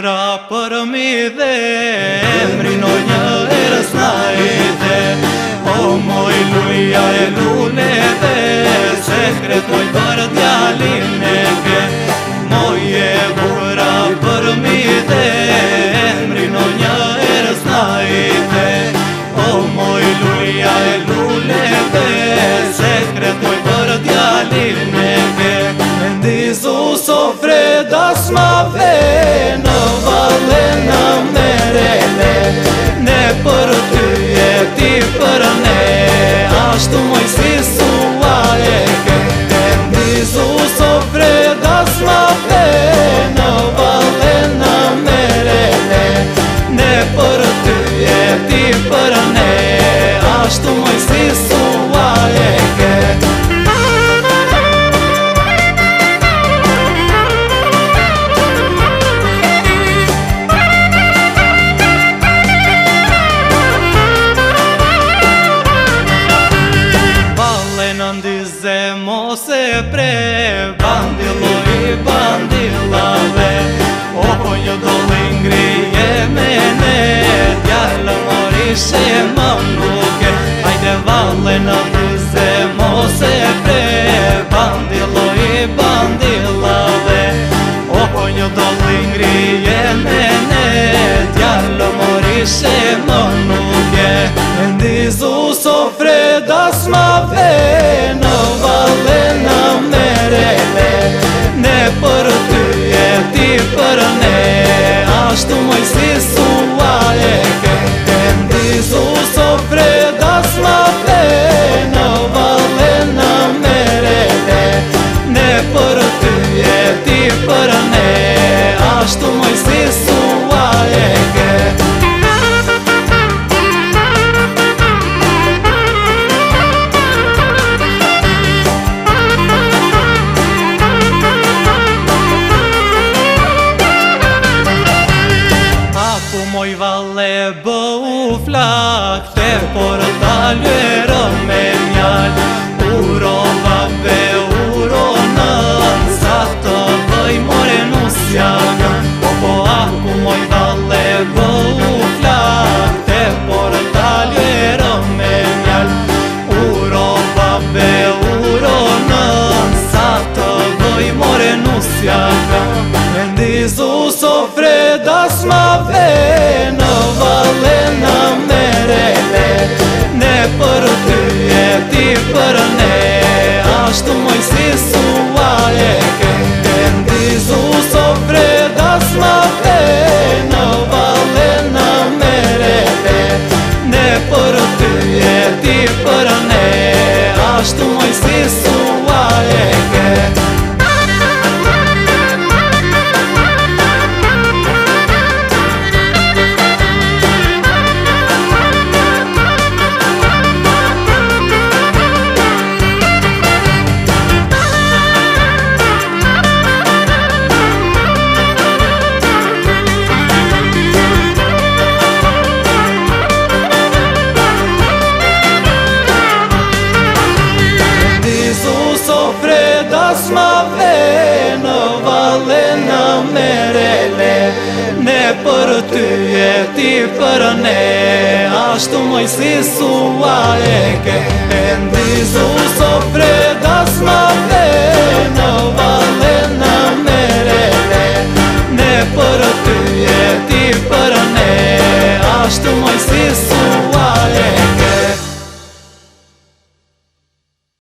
bura për mi dhe emri në një erës na i dhe. O moj luja e lune dhe sekret moj për djalin e ke. Moj e bura për mi dhe emri në një erës na i dhe. O moj luja e lune dhe sekret moj për djalin e ke. Ndizu sofre das ma ve në valle në merele. Ne për ty e ti për ne, ashtu moj si sua e ke. Ndizu sofre das ma ve në valle në merele. Ne për ty e ti për ne, ashtu moj si sua e ke. Ndize mose pre, bandilo i bandilave. O një doli ngrije mene, djallë morishe më nuke. Hajde valle në ndize mose pre, bandilo i bandilave. O një doli ngrije mene, djallë morishe më nuke. Ndizu sofre das ma ve në valle në merele. Ne për ty e ti për ne, ashtu moj si sua e ke. Ndizu sofre das ma ve në valle në merele. Ne për ty e ti për ne, ashtu moj si sua e ke. Moj valle bëu flak, te porta lërë me mjall. Urova be uronën, sa të bëj more nusja gën. Po aku moj valle bëu flak, te porta lërë me mjall. Urova be uronën, sa të bëj more nusja gën. Ndizu sofre das ma ve në valle në merele. Ne për ty e ti për ne, ashtu moj si sua e ke. Ndizu sofre das ma ve në valle në merele. Ne për ty e ti për ne, ashtu moj si sua e ke. Das ma ve në valle në merele. Ne për ty e ti për ne, ashtu moj si sua e ke. Ndizu sofre das ma ve në valle